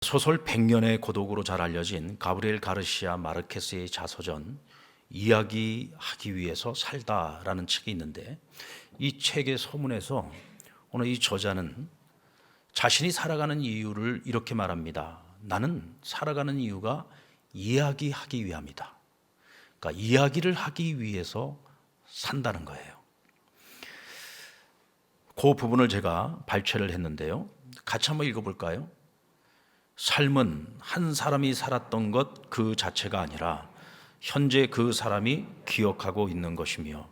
소설 100년의 고독으로 잘 알려진 가브리엘 가르시아 마르케스의 자서전 이야기하기 위해서 살다라는 책이 있는데, 이 책의 서문에서 오늘 이 저자는 자신이 살아가는 이유를 이렇게 말합니다. 나는 살아가는 이유가 이야기하기 위함이다. 그러니까 이야기를 하기 위해서 산다는 거예요. 그 부분을 제가 발췌를 했는데요, 같이 한번 읽어볼까요? 삶은 한 사람이 살았던 것 그 자체가 아니라 현재 그 사람이 기억하고 있는 것이며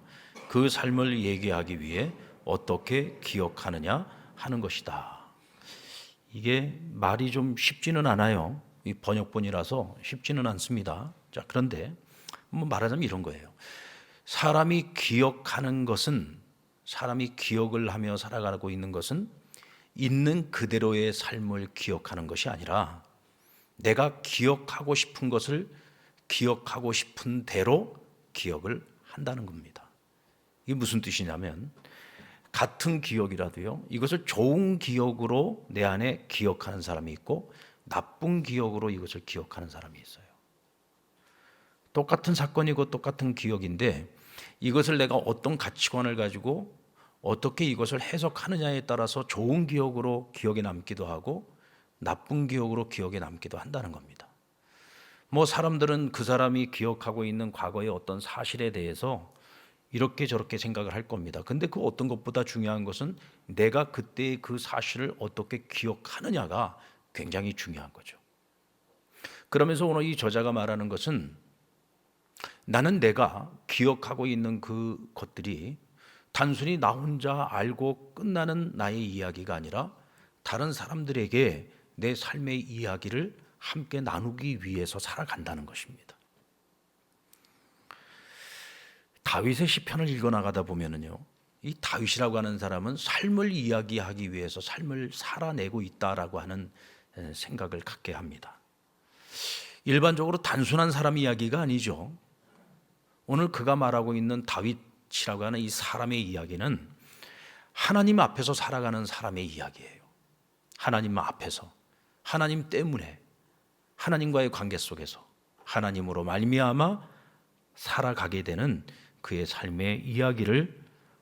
그 삶을 얘기하기 위해 어떻게 기억하느냐 하는 것이다. 이게 말이 좀 쉽지는 않아요. 이 번역본이라서 쉽지는 않습니다. 자, 그런데 말하자면 이런 거예요. 사람이 기억하는 것은, 사람이 기억을 하며 살아가고 있는 것은 있는 그대로의 삶을 기억하는 것이 아니라 내가 기억하고 싶은 것을 기억하고 싶은 대로 기억을 한다는 겁니다. 이게 무슨 뜻이냐면, 같은 기억이라도요, 이것을 좋은 기억으로 내 안에 기억하는 사람이 있고 나쁜 기억으로 이것을 기억하는 사람이 있어요. 똑같은 사건이고 똑같은 기억인데 이것을 내가 어떤 가치관을 가지고 어떻게 이것을 해석하느냐에 따라서 좋은 기억으로 기억에 남기도 하고 나쁜 기억으로 기억에 남기도 한다는 겁니다. 사람들은 그 사람이 기억하고 있는 과거의 어떤 사실에 대해서 이렇게 저렇게 생각을 할 겁니다. 근데 그 어떤 것보다 중요한 것은 내가 그때의 그 사실을 어떻게 기억하느냐가 굉장히 중요한 거죠. 그러면서 오늘 이 저자가 말하는 것은, 나는 내가 기억하고 있는 그 것들이 단순히 나 혼자 알고 끝나는 나의 이야기가 아니라 다른 사람들에게 내 삶의 이야기를 함께 나누기 위해서 살아간다는 것입니다. 다윗의 시편을 읽어나가다 보면은요, 이 다윗이라고 하는 사람은 삶을 이야기하기 위해서 삶을 살아내고 있다라고 하는 생각을 갖게 합니다. 일반적으로 단순한 사람 이야기가 아니죠. 오늘 그가 말하고 있는 다윗이라고 하는 이 사람의 이야기는 하나님 앞에서 살아가는 사람의 이야기예요. 하나님 앞에서, 하나님 때문에, 하나님과의 관계 속에서 하나님으로 말미암아 살아가게 되는 그의 삶의 이야기를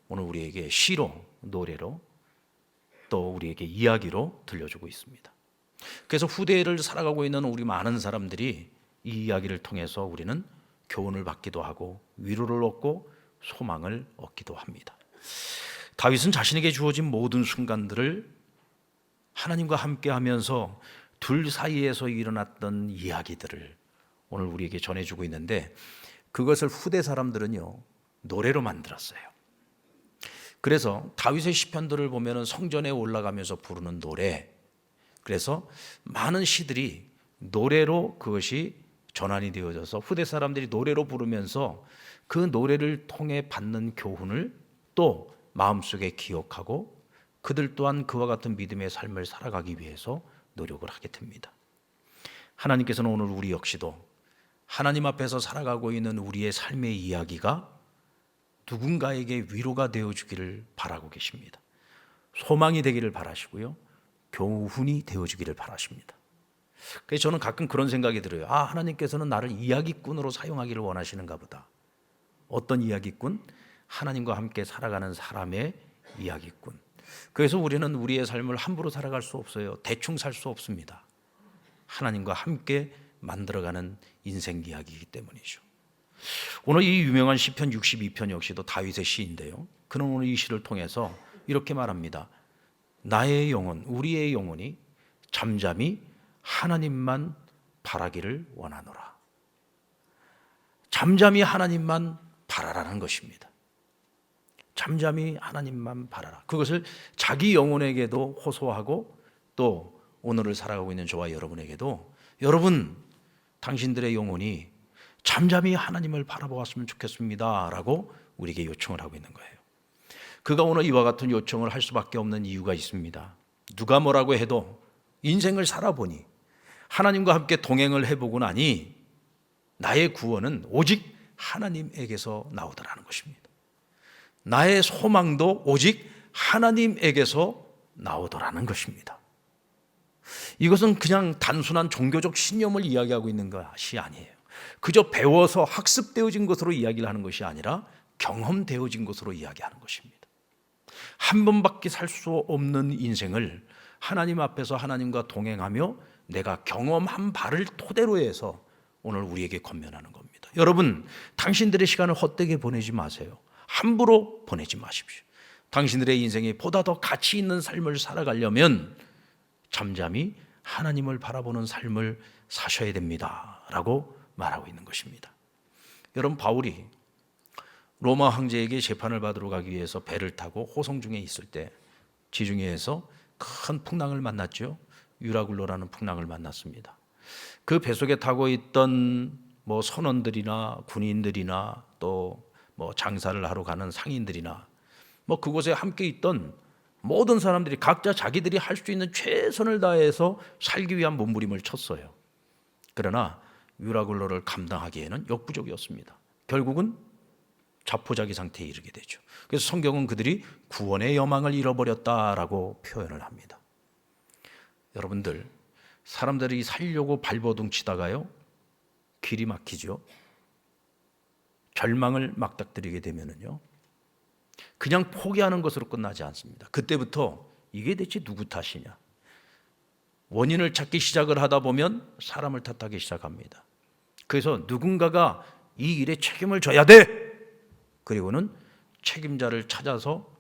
오늘 우리에게 시로, 노래로, 또 우리에게 이야기로 들려주고 있습니다. 그래서 후대를 살아가고 있는 우리 많은 사람들이 이 이야기를 통해서 우리는 교훈을 받기도 하고 위로를 얻고 소망을 얻기도 합니다. 다윗은 자신에게 주어진 모든 순간들을 하나님과 함께 하면서 둘 사이에서 일어났던 이야기들을 오늘 우리에게 전해주고 있는데, 그것을 후대 사람들은요, 노래로 만들었어요. 그래서 다윗의 시편들을 보면 성전에 올라가면서 부르는 노래, 그래서 많은 시들이 노래로 그것이 전환이 되어져서 후대 사람들이 노래로 부르면서 그 노래를 통해 받는 교훈을 또 마음속에 기억하고 그들 또한 그와 같은 믿음의 삶을 살아가기 위해서 노력을 하게 됩니다. 하나님께서는 오늘 우리 역시도 하나님 앞에서 살아가고 있는 우리의 삶의 이야기가 누군가에게 위로가 되어주기를 바라고 계십니다. 소망이 되기를 바라시고요, 교훈이 되어주기를 바라십니다. 그래서 저는 가끔 그런 생각이 들어요. 하나님께서는 나를 이야기꾼으로 사용하기를 원하시는가 보다. 어떤 이야기꾼? 하나님과 함께 살아가는 사람의 이야기꾼. 그래서 우리는 우리의 삶을 함부로 살아갈 수 없어요. 대충 살 수 없습니다. 하나님과 함께 만들어가는 인생 이야기이기 때문이죠. 오늘 이 유명한 시편 62편 역시도 다윗의 시인데요, 그는 오늘 이 시를 통해서 이렇게 말합니다. 나의 영혼, 우리의 영혼이 잠잠히 하나님만 바라기를 원하노라. 잠잠히 하나님만 바라라는 것입니다. 잠잠히 하나님만 바라라. 그것을 자기 영혼에게도 호소하고 또 오늘을 살아가고 있는 저와 여러분에게도, 여러분, 당신들의 영혼이 잠잠히 하나님을 바라보았으면 좋겠습니다 라고 우리에게 요청을 하고 있는 거예요. 그가 오늘 이와 같은 요청을 할 수밖에 없는 이유가 있습니다. 누가 뭐라고 해도 인생을 살아보니, 하나님과 함께 동행을 해보고 나니 나의 구원은 오직 하나님에게서 나오더라는 것입니다. 나의 소망도 오직 하나님에게서 나오더라는 것입니다. 이것은 그냥 단순한 종교적 신념을 이야기하고 있는 것이 아니에요. 그저 배워서 학습되어진 것으로 이야기를 하는 것이 아니라 경험되어진 것으로 이야기하는 것입니다. 한 번밖에 살 수 없는 인생을 하나님 앞에서 하나님과 동행하며 내가 경험한 바를 토대로 해서 오늘 우리에게 권면하는 겁니다. 여러분, 당신들의 시간을 헛되게 보내지 마세요. 함부로 보내지 마십시오. 당신들의 인생에 보다 더 가치 있는 삶을 살아가려면 잠잠히 하나님을 바라보는 삶을 사셔야 됩니다 라고 말하고 있는 것입니다. 여러분, 바울이 로마 황제에게 재판을 받으러 가기 위해서 배를 타고 호송 중에 있을 때 지중해에서 큰 풍랑을 만났죠. 유라굴로라는 풍랑을 만났습니다. 그 배 속에 타고 있던 선원들이나 군인들이나 또 장사를 하러 가는 상인들이나 그곳에 함께 있던 모든 사람들이 각자 자기들이 할 수 있는 최선을 다해서 살기 위한 몸부림을 쳤어요. 그러나 유라굴로를 감당하기에는 역부족이었습니다. 결국은 자포자기 상태에 이르게 되죠. 그래서 성경은 그들이 구원의 여망을 잃어버렸다라고 표현을 합니다. 여러분들, 사람들이 살려고 발버둥 치다가요, 길이 막히죠. 절망을 맞닥뜨리게 되면은요, 그냥 포기하는 것으로 끝나지 않습니다. 그때부터 이게 대체 누구 탓이냐? 원인을 찾기 시작을 하다 보면 사람을 탓하기 시작합니다. 그래서 누군가가 이 일에 책임을 져야 돼! 그리고는 책임자를 찾아서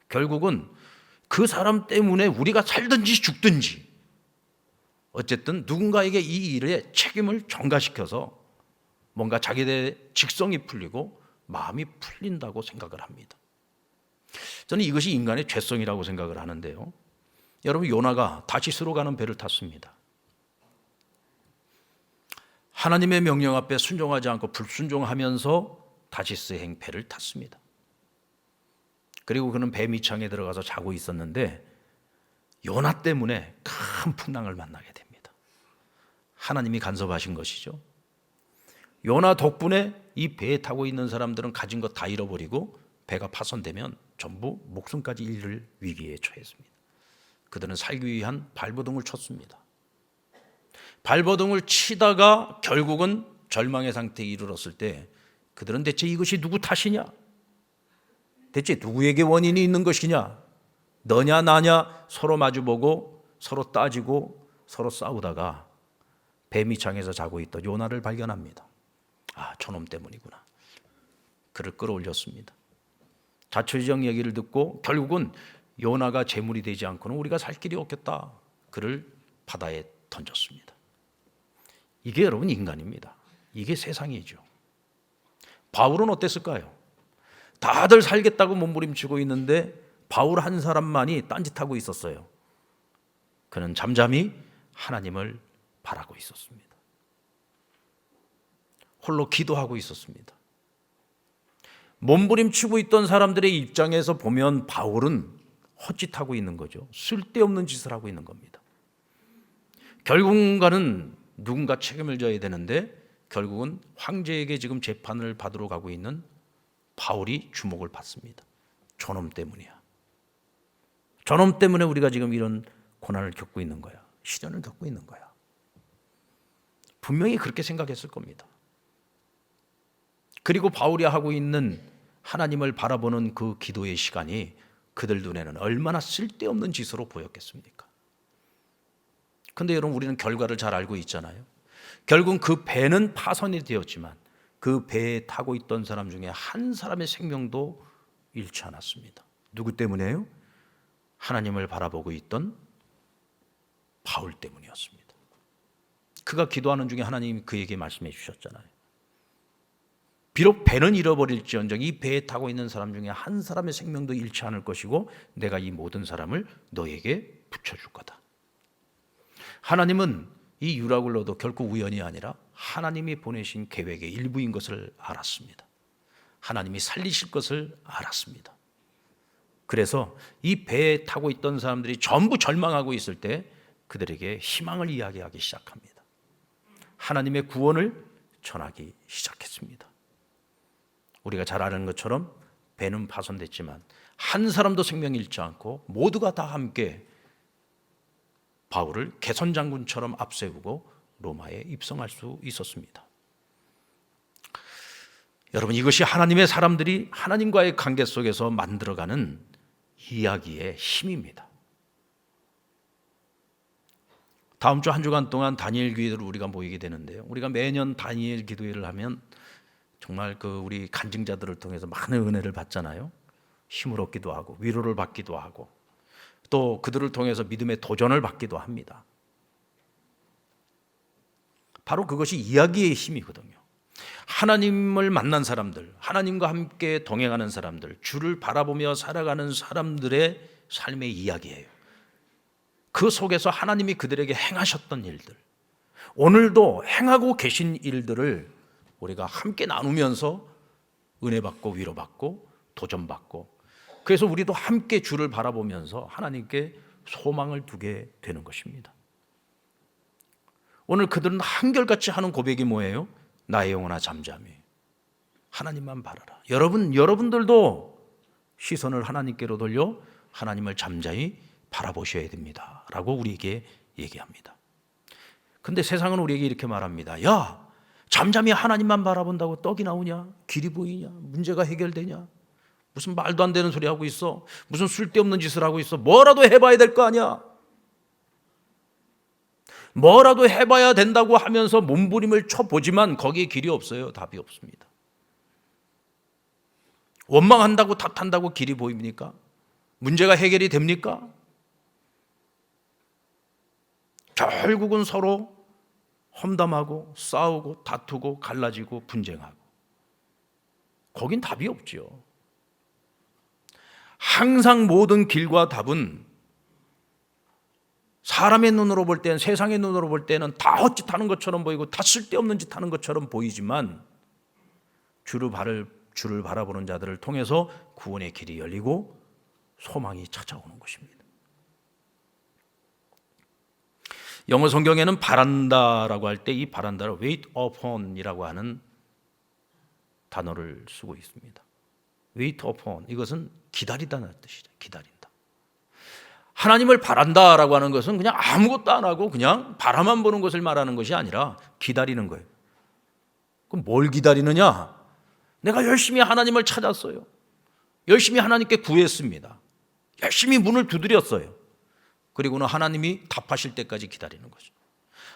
결국은 그 사람 때문에 우리가 살든지 죽든지 어쨌든 누군가에게 이 일에 책임을 전가시켜서 뭔가 자기들의 직성이 풀리고 마음이 풀린다고 생각을 합니다. 저는 이것이 인간의 죄성이라고 생각을 하는데요. 여러분, 요나가 다시스로 가는 배를 탔습니다. 하나님의 명령 앞에 순종하지 않고 불순종하면서 다시스의 행패를 탔습니다. 그리고 그는 배 밑창에 들어가서 자고 있었는데 요나 때문에 큰 풍랑을 만나게 됩니다. 하나님이 간섭하신 것이죠. 요나 덕분에 이 배에 타고 있는 사람들은 가진 것 다 잃어버리고 배가 파손되면 전부 목숨까지 잃을 위기에 처했습니다. 그들은 살기 위한 발버둥을 쳤습니다. 발버둥을 치다가 결국은 절망의 상태에 이르렀을 때 그들은 대체 이것이 누구 탓이냐? 대체 누구에게 원인이 있는 것이냐? 너냐 나냐 서로 마주보고 서로 따지고 서로 싸우다가 배 밑창에서 자고 있던 요나를 발견합니다. 아, 저놈 때문이구나. 그를 끌어올렸습니다. 자초지정 얘기를 듣고 결국은 요나가 제물이 되지 않고는 우리가 살 길이 없겠다. 그를 바다에 던졌습니다. 이게 여러분 인간입니다. 이게 세상이죠. 바울은 어땠을까요? 다들 살겠다고 몸부림치고 있는데 바울 한 사람만이 딴짓하고 있었어요. 그는 잠잠히 하나님을 바라고 있었습니다. 홀로 기도하고 있었습니다. 몸부림치고 있던 사람들의 입장에서 보면 바울은 헛짓하고 있는 거죠. 쓸데없는 짓을 하고 있는 겁니다. 결국은 누군가 책임을 져야 되는데 결국은 황제에게 지금 재판을 받으러 가고 있는 바울이 주목을 받습니다. 저놈 때문이야. 저놈 때문에 우리가 지금 이런 고난을 겪고 있는 거야. 시련을 겪고 있는 거야. 분명히 그렇게 생각했을 겁니다. 그리고 바울이 하고 있는 하나님을 바라보는 그 기도의 시간이 그들 눈에는 얼마나 쓸데없는 짓으로 보였겠습니까? 그런데 여러분, 우리는 결과를 잘 알고 있잖아요. 결국 그 배는 파손이 되었지만 그 배에 타고 있던 사람 중에 한 사람의 생명도 잃지 않았습니다. 누구 때문에요? 하나님을 바라보고 있던 바울 때문이었습니다. 그가 기도하는 중에 하나님이 그에게 말씀해 주셨잖아요. 비록 배는 잃어버릴지언정 이 배에 타고 있는 사람 중에 한 사람의 생명도 잃지 않을 것이고 내가 이 모든 사람을 너에게 붙여줄 거다. 하나님은 이 유라굴로도 결코 우연이 아니라 하나님이 보내신 계획의 일부인 것을 알았습니다. 하나님이 살리실 것을 알았습니다. 그래서 이 배에 타고 있던 사람들이 전부 절망하고 있을 때 그들에게 희망을 이야기하기 시작합니다. 하나님의 구원을 전하기 시작했습니다. 우리가 잘 아는 것처럼 배는 파손됐지만 한 사람도 생명 잃지 않고 모두가 다 함께 바울을 개선 장군처럼 앞세우고 로마에 입성할 수 있었습니다. 여러분, 이것이 하나님의 사람들이 하나님과의 관계 속에서 만들어가는 이야기의 힘입니다. 다음 주 한 주간 동안 다니엘 기도를 우리가 모이게 되는데요. 우리가 매년 다니엘 기도회를 하면 정말 우리 간증자들을 통해서 많은 은혜를 받잖아요. 힘을 얻기도 하고 위로를 받기도 하고 또 그들을 통해서 믿음의 도전을 받기도 합니다. 바로 그것이 이야기의 힘이거든요. 하나님을 만난 사람들, 하나님과 함께 동행하는 사람들, 주를 바라보며 살아가는 사람들의 삶의 이야기예요. 그 속에서 하나님이 그들에게 행하셨던 일들, 오늘도 행하고 계신 일들을 우리가 함께 나누면서 은혜받고 위로받고 도전받고, 그래서 우리도 함께 주를 바라보면서 하나님께 소망을 두게 되는 것입니다. 오늘 그들은 한결같이 하는 고백이 뭐예요? 나의 영혼아 잠잠히 하나님만 바라라. 여러분들도 시선을 하나님께로 돌려 하나님을 잠잠히 바라보셔야 됩니다 라고 우리에게 얘기합니다. 근데 세상은 우리에게 이렇게 말합니다. 야, 잠잠히 하나님만 바라본다고 떡이 나오냐? 길이 보이냐? 문제가 해결되냐? 무슨 말도 안 되는 소리 하고 있어? 무슨 쓸데없는 짓을 하고 있어? 뭐라도 해봐야 될 거 아니야? 뭐라도 해봐야 된다고 하면서 몸부림을 쳐보지만 거기에 길이 없어요. 답이 없습니다. 원망한다고 탓한다고 길이 보입니까? 문제가 해결이 됩니까? 결국은 서로 험담하고 싸우고 다투고 갈라지고 분쟁하고, 거긴 답이 없죠. 항상 모든 길과 답은 사람의 눈으로 볼 때는, 세상의 눈으로 볼 때는 다 헛짓하는 것처럼 보이고 다 쓸데없는 짓 하는 것처럼 보이지만 주를 바라보는 자들을 통해서 구원의 길이 열리고 소망이 찾아오는 것입니다. 영어 성경에는 바란다라고 할 때 이 바란다를 wait upon이라고 하는 단어를 쓰고 있습니다. wait upon, 이것은 기다리다는 뜻이죠. 기다린다. 하나님을 바란다라고 하는 것은 그냥 아무것도 안 하고 그냥 바라만 보는 것을 말하는 것이 아니라 기다리는 거예요. 그럼 뭘 기다리느냐? 내가 열심히 하나님을 찾았어요. 열심히 하나님께 구했습니다. 열심히 문을 두드렸어요. 그리고는 하나님이 답하실 때까지 기다리는 거죠.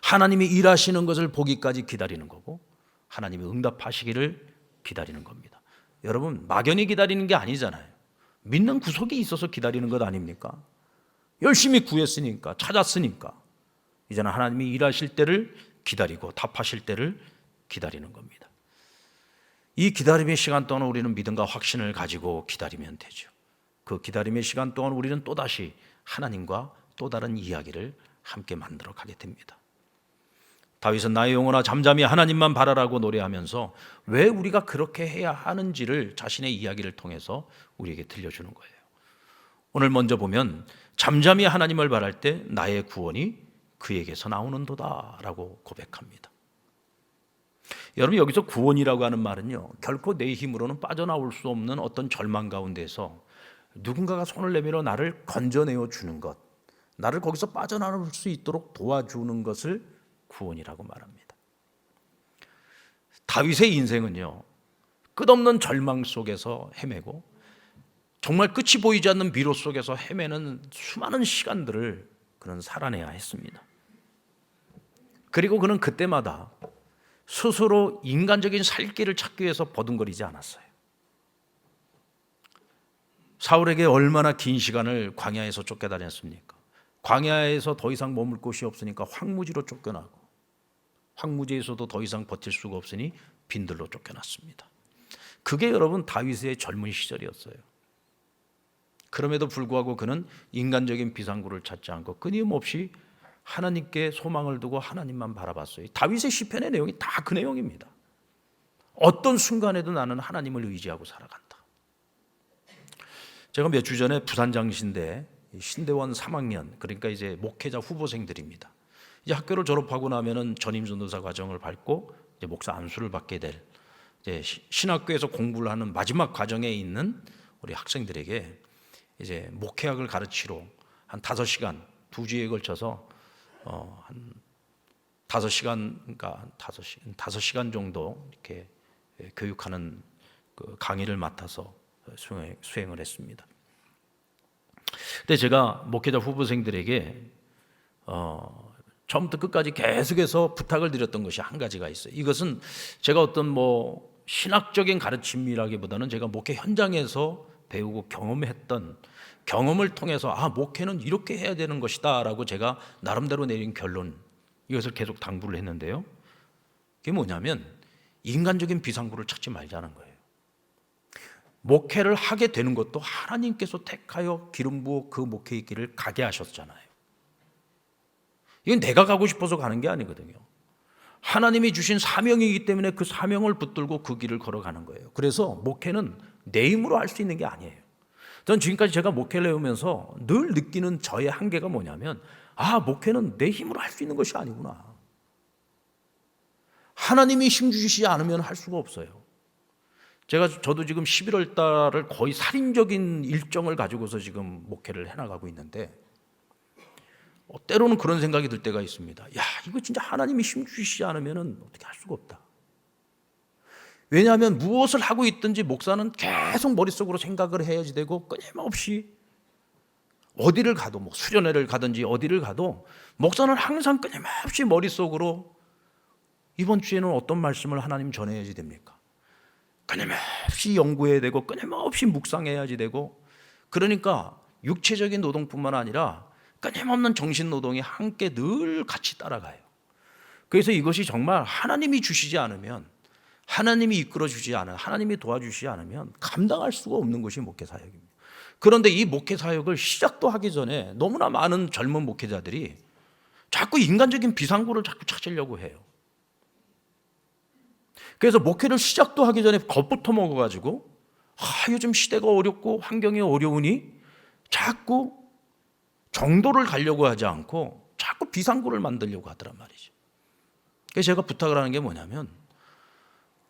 하나님이 일하시는 것을 보기까지 기다리는 거고, 하나님이 응답하시기를 기다리는 겁니다. 여러분, 막연히 기다리는 게 아니잖아요. 믿는 구속이 있어서 기다리는 것 아닙니까? 열심히 구했으니까, 찾았으니까 이제는 하나님이 일하실 때를 기다리고 답하실 때를 기다리는 겁니다. 이 기다림의 시간 동안 우리는 믿음과 확신을 가지고 기다리면 되죠. 그 기다림의 시간 동안 우리는 또다시 하나님과 또 다른 이야기를 함께 만들어 가게 됩니다. 다윗은 나의 영혼아 잠잠히 하나님만 바라라고 노래하면서 왜 우리가 그렇게 해야 하는지를 자신의 이야기를 통해서 우리에게 들려주는 거예요. 오늘 먼저 보면 잠잠히 하나님을 바랄 때 나의 구원이 그에게서 나오는도다 라고 고백합니다. 여러분, 여기서 구원이라고 하는 말은요, 결코 내 힘으로는 빠져나올 수 없는 어떤 절망 가운데서 누군가가 손을 내밀어 나를 건져내어 주는 것, 나를 거기서 빠져나올 수 있도록 도와주는 것을 구원이라고 말합니다. 다윗의 인생은요, 끝없는 절망 속에서 헤매고 정말 끝이 보이지 않는 미로 속에서 헤매는 수많은 시간들을 그는 살아내야 했습니다. 그리고 그는 그때마다 스스로 인간적인 살 길을 찾기 위해서 버둥거리지 않았어요. 사울에게 얼마나 긴 시간을 광야에서 쫓겨다녔습니까? 광야에서 더 이상 머물 곳이 없으니까 황무지로 쫓겨나고, 황무지에서도 더 이상 버틸 수가 없으니 빈들로 쫓겨났습니다. 그게 여러분 다윗의 젊은 시절이었어요. 그럼에도 불구하고 그는 인간적인 비상구를 찾지 않고 끊임없이 하나님께 소망을 두고 하나님만 바라봤어요. 다윗의 시편의 내용이 다 그 내용입니다. 어떤 순간에도 나는 하나님을 의지하고 살아간다. 제가 몇 주 전에 부산장신대 신대원 3학년, 그러니까 이제 목회자 후보생들입니다. 이제 학교를 졸업하고 나면은 전임 전도사 과정을 밟고 이제 목사 안수를 받게 될 이제 신학교에서 공부를 하는 마지막 과정에 있는 우리 학생들에게 이제 목회학을 가르치러 한 5시간 2주에 걸쳐서 한 5시간, 그러니까 5시간 정도 이렇게 교육하는 그 강의를 맡아서 수행을 했습니다. 근데 제가 목회자 후보생들에게 처음부터 끝까지 계속해서 부탁을 드렸던 것이 한 가지가 있어요. 이것은 제가 어떤 뭐 신학적인 가르침이라기보다는 제가 목회 현장에서 배우고 경험했던 경험을 통해서 목회는 이렇게 해야 되는 것이다 라고 제가 나름대로 내린 결론, 이것을 계속 당부를 했는데요. 그게 뭐냐면 인간적인 비상구를 찾지 말자는 거예요. 목회를 하게 되는 것도 하나님께서 택하여 기름 부어 그 목회의 길을 가게 하셨잖아요. 이건 내가 가고 싶어서 가는 게 아니거든요. 하나님이 주신 사명이기 때문에 그 사명을 붙들고 그 길을 걸어가는 거예요. 그래서 목회는 내 힘으로 할 수 있는 게 아니에요. 전 지금까지 제가 목회를 해오면서 늘 느끼는 저의 한계가 뭐냐면 목회는 내 힘으로 할 수 있는 것이 아니구나. 하나님이 힘 주시지 않으면 할 수가 없어요. 저도 지금 11월 달을 거의 살인적인 일정을 가지고서 지금 목회를 해나가고 있는데 때로는 그런 생각이 들 때가 있습니다. 이거 진짜 하나님이 힘 주시지 않으면 어떻게 할 수가 없다. 왜냐하면 무엇을 하고 있든지 목사는 계속 머릿속으로 생각을 해야지 되고 끊임없이 어디를 가도 뭐 수련회를 가든지 어디를 가도 목사는 항상 끊임없이 머릿속으로 이번 주에는 어떤 말씀을 하나님 전해야지 됩니까? 끊임없이 연구해야 되고 끊임없이 묵상해야지 되고, 그러니까 육체적인 노동뿐만 아니라 끊임없는 정신노동이 함께 늘 같이 따라가요. 그래서 이것이 정말 하나님이 주시지 않으면, 하나님이 이끌어 주지 않으면, 하나님이 도와주시지 않으면 감당할 수가 없는 것이 목회 사역입니다. 그런데 이 목회 사역을 시작도 하기 전에 너무나 많은 젊은 목회자들이 자꾸 인간적인 비상구를 자꾸 찾으려고 해요. 그래서 목회를 시작도 하기 전에 겁부터 먹어가지고 요즘 시대가 어렵고 환경이 어려우니 자꾸 정도를 가려고 하지 않고 자꾸 비상구를 만들려고 하더란 말이죠. 그래서 제가 부탁을 하는 게 뭐냐면,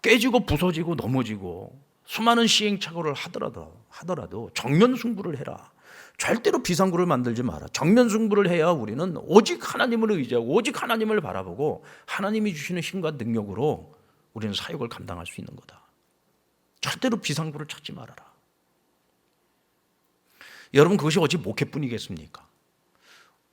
깨지고 부서지고 넘어지고 수많은 시행착오를 하더라도 정면 승부를 해라. 절대로 비상구를 만들지 마라. 정면 승부를 해야 우리는 오직 하나님을 의지하고 오직 하나님을 바라보고 하나님이 주시는 힘과 능력으로 우리는 사역을 감당할 수 있는 거다. 절대로 비상구를 찾지 말아라. 여러분, 그것이 어찌 목회뿐이겠습니까?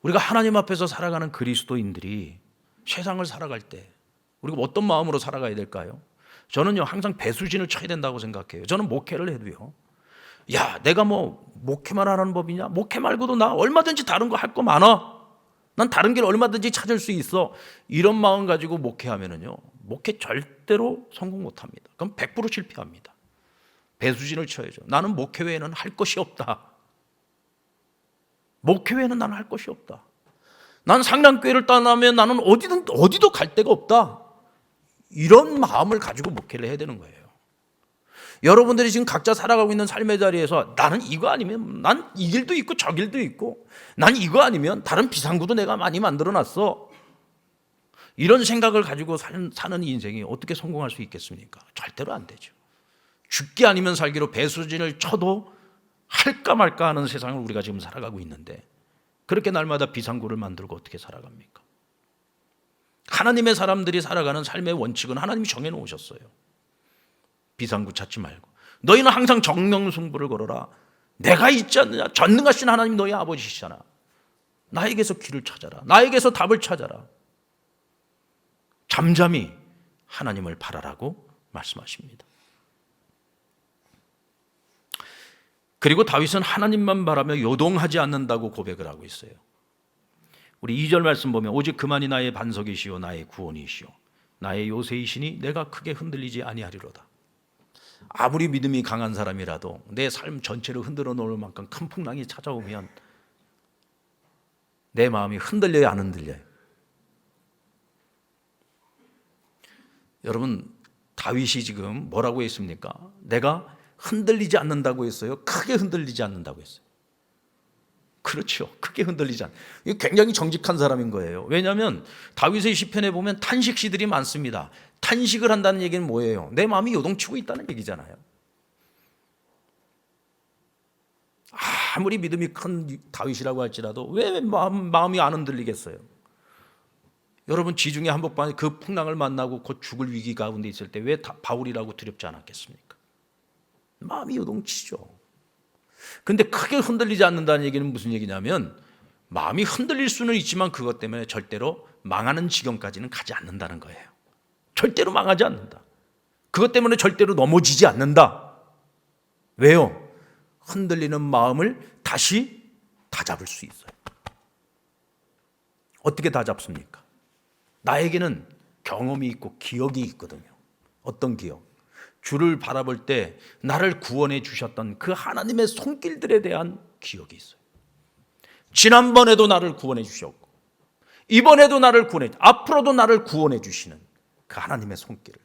우리가 하나님 앞에서 살아가는 그리스도인들이 세상을 살아갈 때 우리가 어떤 마음으로 살아가야 될까요? 저는요, 항상 배수진을 쳐야 된다고 생각해요. 저는 목회를 해도요, 내가 뭐 목회만 하는 법이냐? 목회 말고도 나 얼마든지 다른 거 할 거 많아. 난 다른 길 얼마든지 찾을 수 있어. 이런 마음 가지고 목회하면은요, 목회 절대로 성공 못 합니다. 그럼 100% 실패합니다. 배수진을 쳐야죠. 나는 목회 외에는 할 것이 없다. 목회 외에는 나는 할 것이 없다. 난 상량교회를 떠나면 나는 어디도 갈 데가 없다. 이런 마음을 가지고 목회를 해야 되는 거예요. 여러분들이 지금 각자 살아가고 있는 삶의 자리에서 나는 이거 아니면 난 이 길도 있고 저 길도 있고, 난 이거 아니면 다른 비상구도 내가 많이 만들어놨어. 이런 생각을 가지고 사는 인생이 어떻게 성공할 수 있겠습니까? 절대로 안 되죠. 죽기 아니면 살기로 배수진을 쳐도 할까 말까 하는 세상을 우리가 지금 살아가고 있는데, 그렇게 날마다 비상구를 만들고 어떻게 살아갑니까? 하나님의 사람들이 살아가는 삶의 원칙은 하나님이 정해놓으셨어요. 비상구 찾지 말고 너희는 항상 정명승부를 걸어라. 내가 있지 않느냐? 전능하신 하나님 너희 아버지시잖아. 나에게서 길을 찾아라. 나에게서 답을 찾아라. 잠잠히 하나님을 바라라고 말씀하십니다. 그리고 다윗은 하나님만 바라며 요동하지 않는다고 고백을 하고 있어요. 우리 2절 말씀 보면, 오직 그만이 나의 반석이시오 나의 구원이시오 나의 요새이시니 내가 크게 흔들리지 아니하리로다. 아무리 믿음이 강한 사람이라도 내 삶 전체를 흔들어 놓을 만큼 큰 풍랑이 찾아오면 내 마음이 흔들려요, 안 흔들려요? 여러분, 다윗이 지금 뭐라고 했습니까? 내가 흔들리지 않는다고 했어요? 크게 흔들리지 않는다고 했어요? 그렇죠. 크게 흔들리지 않는. 이거 굉장히 정직한 사람인 거예요. 왜냐하면 다윗의 시편에 보면 탄식시들이 많습니다. 탄식을 한다는 얘기는 뭐예요? 내 마음이 요동치고 있다는 얘기잖아요. 아무리 믿음이 큰 다윗이라고 할지라도 왜 마음이 안 흔들리겠어요? 여러분 지중해 한복판에 그 풍랑을 만나고 곧 죽을 위기 가운데 있을 때 왜 바울이라고 두렵지 않았겠습니까? 마음이 요동치죠. 근데 크게 흔들리지 않는다는 얘기는 무슨 얘기냐면 마음이 흔들릴 수는 있지만 그것 때문에 절대로 망하는 지경까지는 가지 않는다는 거예요. 절대로 망하지 않는다. 그것 때문에 절대로 넘어지지 않는다. 왜요? 흔들리는 마음을 다시 다잡을 수 있어요. 어떻게 다잡습니까? 나에게는 경험이 있고 기억이 있거든요. 어떤 기억? 주를 바라볼 때 나를 구원해 주셨던 그 하나님의 손길들에 대한 기억이 있어요. 지난번에도 나를 구원해 주셨고 이번에도 나를 구원해, 앞으로도 나를 구원해 주시는 그 하나님의 손길을.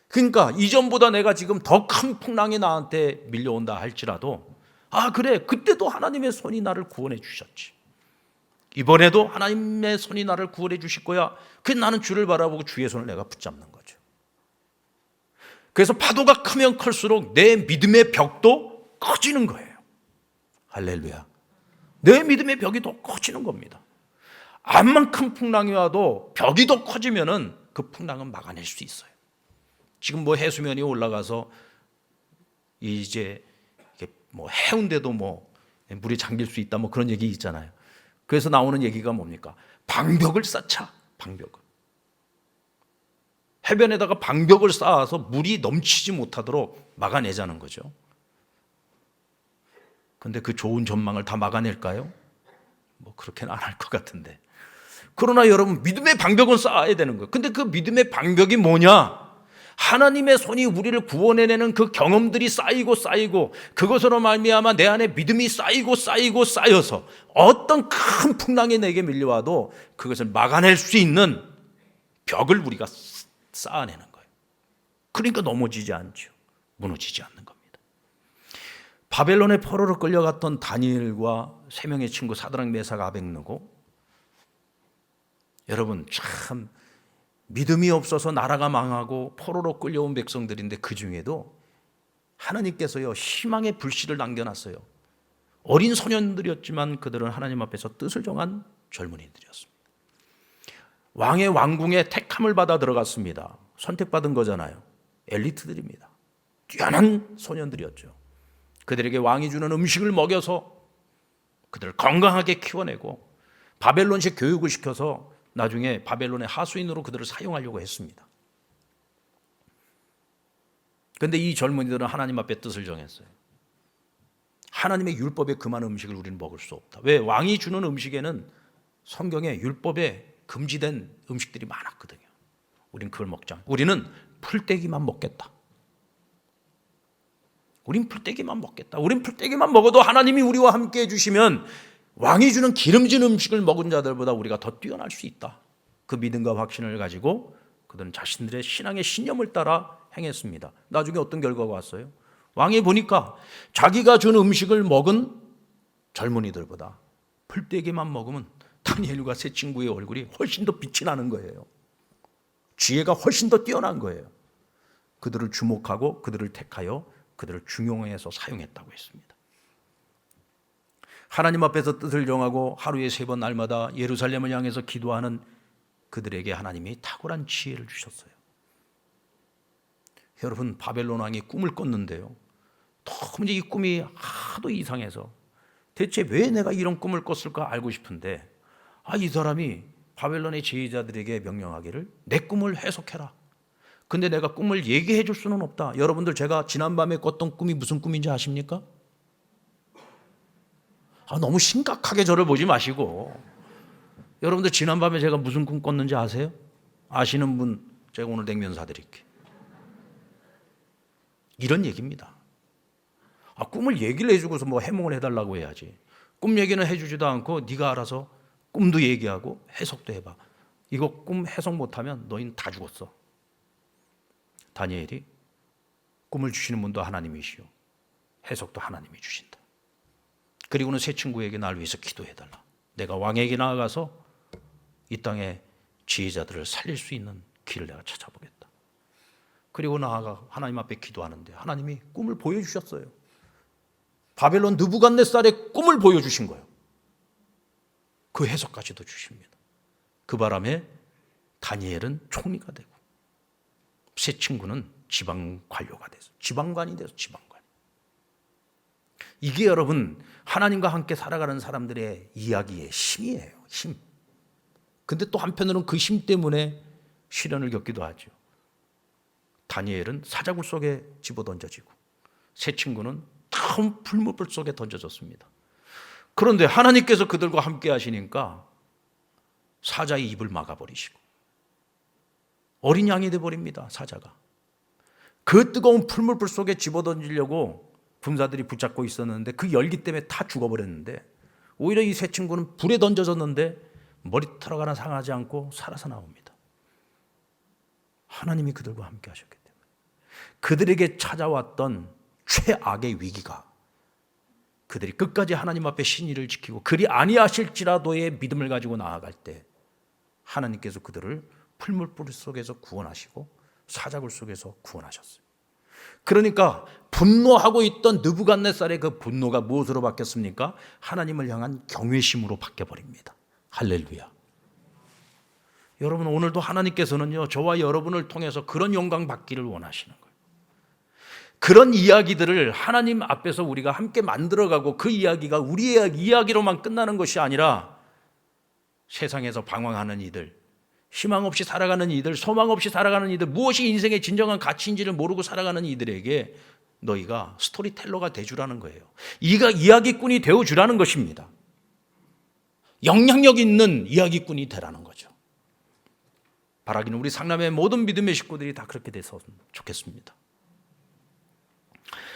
그러니까 이전보다 내가 지금 더 큰 풍랑이 나한테 밀려온다 할지라도 그래, 그때도 하나님의 손이 나를 구원해 주셨지. 이번에도 하나님의 손이 나를 구원해 주실 거야. 그래서 나는 주를 바라보고 주의 손을 내가 붙잡는 거죠. 그래서 파도가 크면 클수록 내 믿음의 벽도 커지는 거예요. 할렐루야. 내 믿음의 벽이 더 커지는 겁니다. 암만 큰 풍랑이 와도 벽이 더 커지면은 그 풍랑은 막아낼 수 있어요. 지금 뭐 해수면이 올라가서 이제 뭐 해운대도 뭐 물이 잠길 수 있다 뭐 그런 얘기 있잖아요. 그래서 나오는 얘기가 뭡니까? 방벽을 쌓자. 방벽을. 해변에다가 방벽을 쌓아서 물이 넘치지 못하도록 막아내자는 거죠. 근데 그 좋은 전망을 다 막아낼까요? 뭐 그렇게는 안 할 것 같은데. 그러나 여러분, 믿음의 방벽은 쌓아야 되는 거예요. 근데 그 믿음의 방벽이 뭐냐? 하나님의 손이 우리를 구원해내는 그 경험들이 쌓이고 그것으로 말미암아 내 안에 믿음이 쌓여서 어떤 큰 풍랑이 내게 밀려와도 그것을 막아낼 수 있는 벽을 우리가 쌓아내는 거예요. 그러니까 넘어지지 않죠. 무너지지 않는 겁니다. 바벨론의 포로로 끌려갔던 다니엘과 세 명의 친구 사드락 메삭 아벳느고, 여러분 참 믿음이 없어서 나라가 망하고 포로로 끌려온 백성들인데 그 중에도 하나님께서요 희망의 불씨를 남겨놨어요. 어린 소년들이었지만 그들은 하나님 앞에서 뜻을 정한 젊은이들이었습니다. 왕의 왕궁에 택함을 받아 들어갔습니다. 선택받은 거잖아요. 엘리트들입니다. 뛰어난 소년들이었죠. 그들에게 왕이 주는 음식을 먹여서 그들을 건강하게 키워내고 바벨론식 교육을 시켜서 나중에 바벨론의 하수인으로 그들을 사용하려고 했습니다. 그런데 이 젊은이들은 하나님 앞에 뜻을 정했어요. 하나님의 율법에 금한 음식을 우리는 먹을 수 없다. 왜? 왕이 주는 음식에는 성경에 율법에 금지된 음식들이 많았거든요. 우리는 그걸 먹자. 우리는 풀떼기만 먹겠다. 우린 풀떼기만 먹겠다. 우린 풀떼기만 먹어도 하나님이 우리와 함께 해주시면 왕이 주는 기름진 음식을 먹은 자들보다 우리가 더 뛰어날 수 있다. 그 믿음과 확신을 가지고 그들은 자신들의 신앙의 신념을 따라 행했습니다. 나중에 어떤 결과가 왔어요? 왕이 보니까 자기가 준 음식을 먹은 젊은이들보다 풀떼기만 먹으면 다니엘과 세 친구의 얼굴이 훨씬 더 빛이 나는 거예요. 지혜가 훨씬 더 뛰어난 거예요. 그들을 주목하고 그들을 택하여 그들을 중용해서 사용했다고 했습니다. 하나님 앞에서 뜻을 정하고 하루에 3번 날마다 예루살렘을 향해서 기도하는 그들에게 하나님이 탁월한 지혜를 주셨어요. 여러분, 바벨론 왕이 꿈을 꿨는데요, 너무 이 꿈이 하도 이상해서 대체 왜 내가 이런 꿈을 꿨을까 알고 싶은데, 이 사람이 바벨론의 제자들에게 명령하기를 내 꿈을 해석해라. 근데 내가 꿈을 얘기해 줄 수는 없다. 여러분들, 제가 지난밤에 꿨던 꿈이 무슨 꿈인지 아십니까? 너무 심각하게 저를 보지 마시고, 여러분들 지난밤에 제가 무슨 꿈 꿨는지 아세요? 아시는 분 제가 오늘 냉면 사드릴게요. 이런 얘기입니다. 꿈을 얘기를 해주고서 뭐 해몽을 해달라고 해야지. 꿈 얘기는 해주지도 않고 네가 알아서 꿈도 얘기하고 해석도 해봐. 이거 꿈 해석 못하면 너희는 다 죽었어. 다니엘이 꿈을 주시는 분도 하나님이시오, 해석도 하나님이 주신다. 그리고는 세 친구에게 날 위해서 기도해달라. 내가 왕에게 나아가서 이 땅의 지혜자들을 살릴 수 있는 길을 내가 찾아보겠다. 그리고 나아가 하나님 앞에 기도하는데 하나님이 꿈을 보여주셨어요. 바벨론 느부갓네살의 꿈을 보여주신 거예요. 그 해석까지도 주십니다. 그 바람에 다니엘은 총리가 되고 세 친구는 지방 관료가 돼서 지방관이 돼서 지방관. 이게 여러분 하나님과 함께 살아가는 사람들의 이야기의 힘이에요. 힘. 근데 또 한편으로는 그 힘 때문에 시련을 겪기도 하죠. 다니엘은 사자굴 속에 집어던져지고 세 친구는 큰 풀무불 속에 던져졌습니다. 그런데 하나님께서 그들과 함께 하시니까 사자의 입을 막아버리시고 어린 양이 되어버립니다. 사자가. 그 뜨거운 풀무불 속에 집어던지려고 군사들이 붙잡고 있었는데 그 열기 때문에 다 죽어버렸는데 오히려 이 세 친구는 불에 던져졌는데 머리털 하나 상하지 않고 살아서 나옵니다. 하나님이 그들과 함께 하셨기 때문에. 그들에게 찾아왔던 최악의 위기가 그들이 끝까지 하나님 앞에 신의를 지키고 그리 아니하실지라도의 믿음을 가지고 나아갈 때 하나님께서 그들을 풀무불 속에서 구원하시고 사자굴 속에서 구원하셨어요. 그러니까 분노하고 있던 느부갓네살의 그 분노가 무엇으로 바뀌었습니까? 하나님을 향한 경외심으로 바뀌어버립니다. 할렐루야. 여러분 오늘도 하나님께서는요 저와 여러분을 통해서 그런 영광 받기를 원하시는 거예요. 그런 이야기들을 하나님 앞에서 우리가 함께 만들어가고 그 이야기가 우리의 이야기로만 끝나는 것이 아니라 세상에서 방황하는 이들, 희망 없이 살아가는 이들, 소망 없이 살아가는 이들, 무엇이 인생의 진정한 가치인지를 모르고 살아가는 이들에게 너희가 스토리텔러가 되주라는 거예요. 이야기꾼이 되어주라는 것입니다. 영향력 있는 이야기꾼이 되라는 거죠. 바라기는 우리 상남의 모든 믿음의 식구들이 다 그렇게 돼서 좋겠습니다.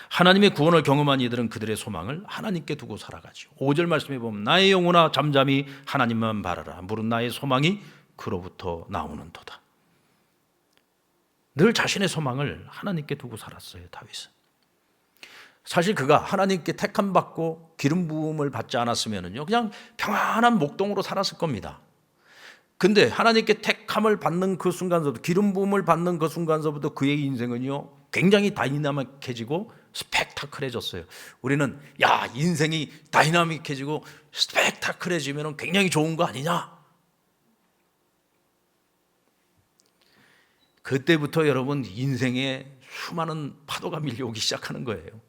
하나님의 구원을 경험한 이들은 그들의 소망을 하나님께 두고 살아가죠. 5절 말씀에 보면 나의 영혼아 잠잠히 하나님만 바라라. 물은 나의 소망이 그로부터 나오는도다. 늘 자신의 소망을 하나님께 두고 살았어요. 다윗은. 사실 그가 하나님께 택함 받고 기름 부음을 받지 않았으면요 그냥 평안한 목동으로 살았을 겁니다. 근데 하나님께 택함을 받는 그 순간서부터 기름 부음을 받는 그 순간서부터 그의 인생은요 굉장히 다이나믹해지고 스펙타클해졌어요. 우리는 야 인생이 다이나믹해지고 스펙타클해지면 굉장히 좋은 거 아니냐? 그때부터 여러분 인생에 수많은 파도가 밀려오기 시작하는 거예요.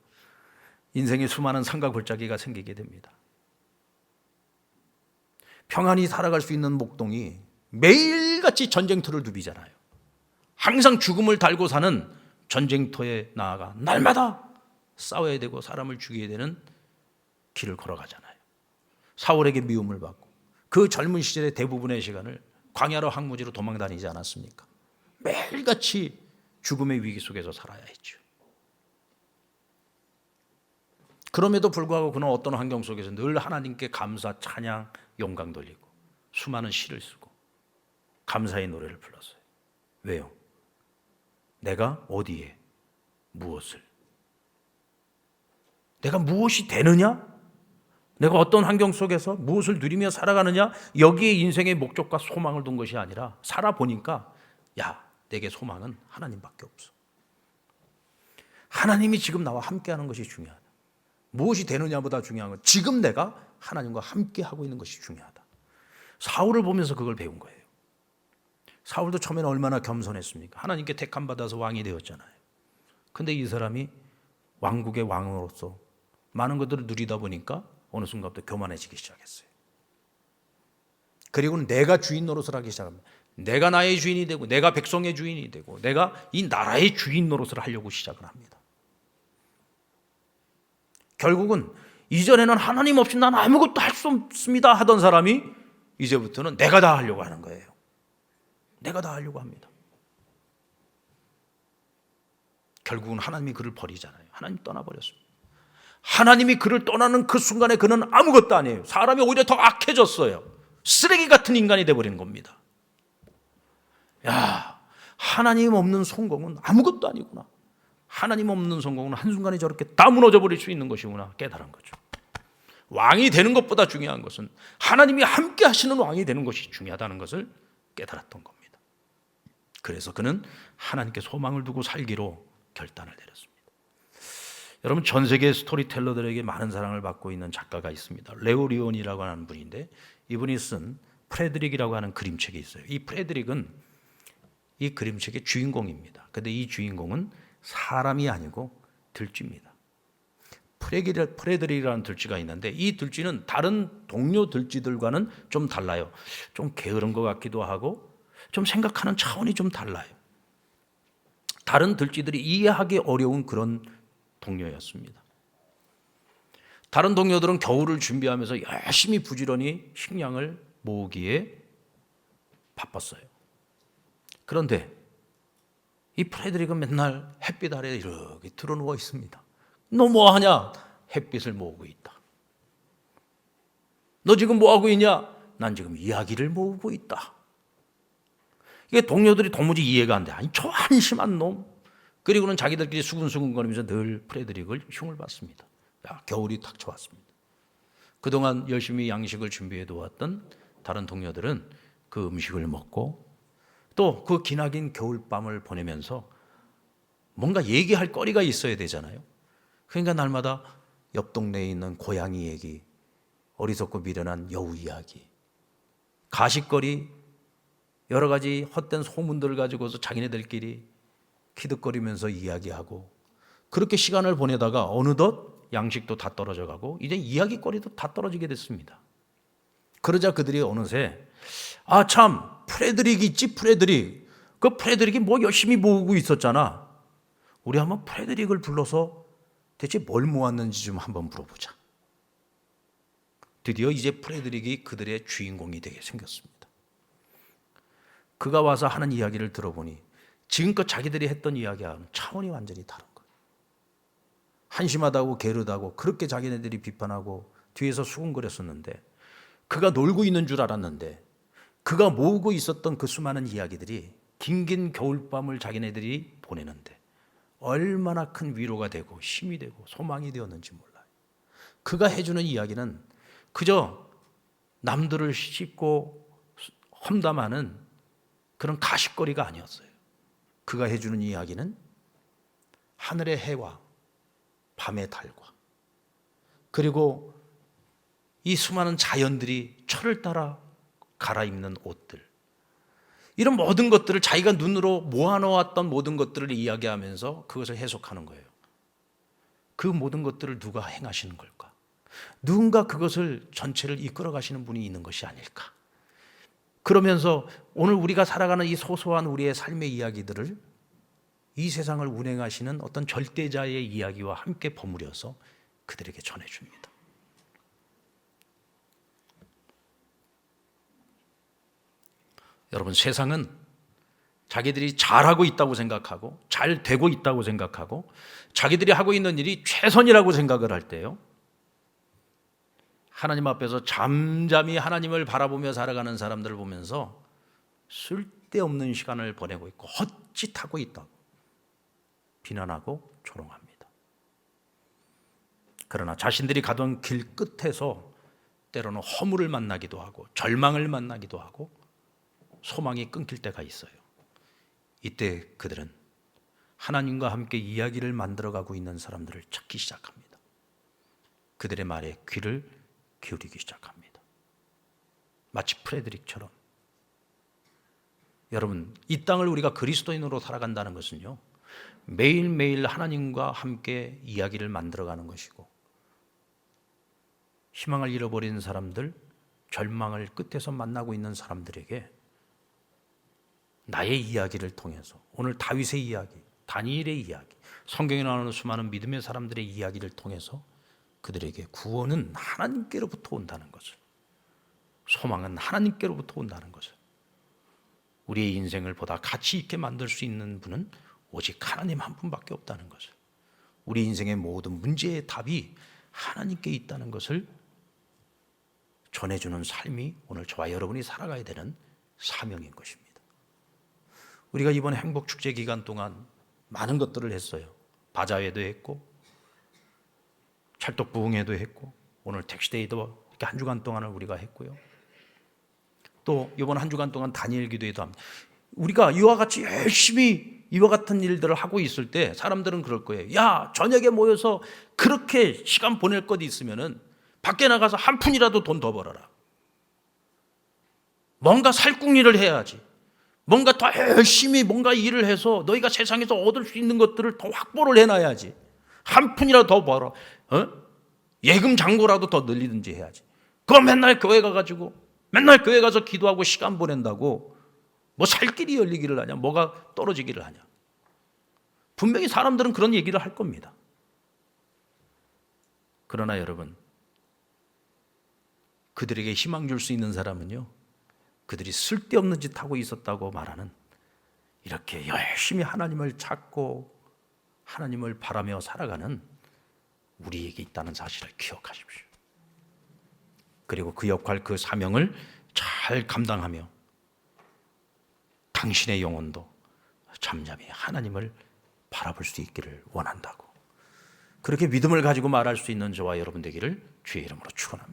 인생에 수많은 산과 골짜기가 생기게 됩니다. 평안히 살아갈 수 있는 목동이 매일같이 전쟁터를 누비잖아요. 항상 죽음을 달고 사는 전쟁터에 나아가 날마다 싸워야 되고 사람을 죽여야 되는 길을 걸어가잖아요. 사울에게 미움을 받고 그 젊은 시절의 대부분의 시간을 광야로 항무지로 도망다니지 않았습니까? 매일같이 죽음의 위기 속에서 살아야 했죠. 그럼에도 불구하고 그는 어떤 환경 속에서 늘 하나님께 감사, 찬양, 영광 돌리고 수많은 시를 쓰고 감사의 노래를 불렀어요. 왜요? 내가 어디에 무엇을? 내가 무엇이 되느냐? 내가 어떤 환경 속에서 무엇을 누리며 살아가느냐? 여기에 인생의 목적과 소망을 둔 것이 아니라 살아보니까 야, 내게 소망은 하나님밖에 없어. 하나님이 지금 나와 함께하는 것이 중요하다. 무엇이 되느냐보다 중요한 건 지금 내가 하나님과 함께하고 있는 것이 중요하다. 사울을 보면서 그걸 배운 거예요. 사울도 처음에는 얼마나 겸손했습니까? 하나님께 택함 받아서 왕이 되었잖아요. 근데 이 사람이 왕국의 왕으로서 많은 것들을 누리다 보니까 어느 순간부터 교만해지기 시작했어요. 그리고는 내가 주인 노릇을 하기 시작합니다. 내가 나의 주인이 되고 내가 백성의 주인이 되고 내가 이 나라의 주인 노릇을 하려고 시작을 합니다. 결국은 이전에는 하나님 없이 난 아무것도 할 수 없습니다 하던 사람이 이제부터는 내가 다 하려고 하는 거예요. 내가 다 하려고 합니다. 결국은 하나님이 그를 버리잖아요. 하나님 떠나버렸습니다. 하나님이 그를 떠나는 그 순간에 그는 아무것도 아니에요. 사람이 오히려 더 악해졌어요. 쓰레기 같은 인간이 돼버리는 겁니다. 야, 하나님 없는 성공은 아무것도 아니구나. 하나님 없는 성공은 한순간에 저렇게 다 무너져 버릴 수 있는 것이구나 깨달은 거죠. 왕이 되는 것보다 중요한 것은 하나님이 함께 하시는 왕이 되는 것이 중요하다는 것을 깨달았던 겁니다. 그래서 그는 하나님께 소망을 두고 살기로 결단을 내렸습니다. 여러분 전 세계 스토리텔러들에게 많은 사랑을 받고 있는 작가가 있습니다. 레오 리온이라고 하는 분인데 이분이 쓴 프레드릭이라고 하는 그림책이 있어요. 이 프레드릭은 이 그림책의 주인공입니다. 근데 이 주인공은 사람이 아니고 들쥐입니다. 프레드릭이라는 들쥐가 있는데 이 들쥐는 다른 동료 들쥐들과는 좀 달라요. 좀 게으른 것 같기도 하고 좀 생각하는 차원이 좀 달라요. 다른 들쥐들이 이해하기 어려운 그런 동료였습니다. 다른 동료들은 겨울을 준비하면서 열심히 부지런히 식량을 모으기에 바빴어요. 그런데 이 프레드릭은 맨날 햇빛 아래에 이렇게 드러누워 있습니다. 너 뭐 하냐? 햇빛을 모으고 있다. 너 지금 뭐 하고 있냐? 난 지금 이야기를 모으고 있다. 이게 동료들이 도무지 이해가 안 돼. 아니 저 한심한 놈. 그리고는 자기들끼리 수근수근거리면서 늘 프레드릭을 흉을 봤습니다. 야, 겨울이 닥쳐왔습니다. 그동안 열심히 양식을 준비해 두었던 다른 동료들은 그 음식을 먹고 또 그 기나긴 겨울밤을 보내면서 뭔가 얘기할 거리가 있어야 되잖아요. 그러니까 날마다 옆 동네에 있는 고양이 얘기, 어리석고 미련한 여우 이야기, 가십거리, 여러 가지 헛된 소문들을 가지고서 자기네들끼리 키득거리면서 이야기하고 그렇게 시간을 보내다가 어느덧 양식도 다 떨어져 가고 이제 이야기거리도 다 떨어지게 됐습니다. 그러자 그들이 어느새 아 참 프레드릭 있지 프레드릭. 그 프레드릭이 뭐 열심히 모으고 있었잖아. 우리 한번 프레드릭을 불러서 대체 뭘 모았는지 좀 한번 물어보자. 드디어 이제 프레드릭이 그들의 주인공이 되게 생겼습니다. 그가 와서 하는 이야기를 들어보니 지금껏 자기들이 했던 이야기와는 차원이 완전히 다른 거예요. 한심하다고 게으르다고 그렇게 자기네들이 비판하고 뒤에서 수군거렸었는데 그가 놀고 있는 줄 알았는데 그가 모으고 있었던 그 수많은 이야기들이 긴긴 겨울밤을 자기네들이 보내는데 얼마나 큰 위로가 되고 힘이 되고 소망이 되었는지 몰라요. 그가 해주는 이야기는 그저 남들을 씹고 험담하는 그런 가십거리가 아니었어요. 그가 해주는 이야기는 하늘의 해와 밤의 달과 그리고 이 수많은 자연들이 철을 따라 갈아입는 옷들, 이런 모든 것들을 자기가 눈으로 모아놓았던 모든 것들을 이야기하면서 그것을 해석하는 거예요. 그 모든 것들을 누가 행하시는 걸까? 누군가 그것을 전체를 이끌어 가시는 분이 있는 것이 아닐까? 그러면서 오늘 우리가 살아가는 이 소소한 우리의 삶의 이야기들을 이 세상을 운행하시는 어떤 절대자의 이야기와 함께 버무려서 그들에게 전해줍니다. 여러분, 세상은 자기들이 잘하고 있다고 생각하고 잘 되고 있다고 생각하고 자기들이 하고 있는 일이 최선이라고 생각을 할 때요, 하나님 앞에서 잠잠히 하나님을 바라보며 살아가는 사람들을 보면서 쓸데없는 시간을 보내고 있고 헛짓하고 있다고 비난하고 조롱합니다. 그러나 자신들이 가던 길 끝에서 때로는 허물을 만나기도 하고 절망을 만나기도 하고 소망이 끊길 때가 있어요. 이때 그들은 하나님과 함께 이야기를 만들어가고 있는 사람들을 찾기 시작합니다. 그들의 말에 귀를 기울이기 시작합니다. 마치 프레드릭처럼. 여러분, 이 땅을 우리가 그리스도인으로 살아간다는 것은요, 매일매일 하나님과 함께 이야기를 만들어가는 것이고, 희망을 잃어버린 사람들, 절망을 끝에서 만나고 있는 사람들에게 나의 이야기를 통해서, 오늘 다윗의 이야기, 다니엘의 이야기, 성경에 나오는 수많은 믿음의 사람들의 이야기를 통해서 그들에게 구원은 하나님께로부터 온다는 것을, 소망은 하나님께로부터 온다는 것을, 우리의 인생을 보다 가치 있게 만들 수 있는 분은 오직 하나님 한 분밖에 없다는 것을, 우리 인생의 모든 문제의 답이 하나님께 있다는 것을 전해주는 삶이 오늘 저와 여러분이 살아가야 되는 사명인 것입니다. 우리가 이번 행복축제 기간 동안 많은 것들을 했어요. 바자회도 했고 찰떡부흥회도 했고 오늘 택시데이도 이렇게 한 주간 동안을 우리가 했고요. 또 이번 한 주간 동안 다니엘 기도회도 합니다. 우리가 이와 같이 열심히 이와 같은 일들을 하고 있을 때 사람들은 그럴 거예요. 야, 저녁에 모여서 그렇게 시간 보낼 것 있으면은 밖에 나가서 한 푼이라도 돈 더 벌어라. 뭔가 살궁리를 해야지. 뭔가 더 열심히 뭔가 일을 해서 너희가 세상에서 얻을 수 있는 것들을 더 확보를 해놔야지. 한 푼이라도 더 벌어. 예금 잔고라도 더 늘리든지 해야지. 그거 맨날 교회 가가지고 맨날 교회 가서 기도하고 시간 보낸다고 뭐 살 길이 열리기를 하냐, 뭐가 떨어지기를 하냐. 분명히 사람들은 그런 얘기를 할 겁니다. 그러나 여러분, 그들에게 희망 줄 수 있는 사람은요, 그들이 쓸데없는 짓 하고 있었다고 말하는, 이렇게 열심히 하나님을 찾고 하나님을 바라며 살아가는 우리에게 있다는 사실을 기억하십시오. 그리고 그 역할, 그 사명을 잘 감당하며 당신의 영혼도 잠잠히 하나님을 바라볼 수 있기를 원한다고, 그렇게 믿음을 가지고 말할 수 있는 저와 여러분 되기를 주의 이름으로 축원합니다.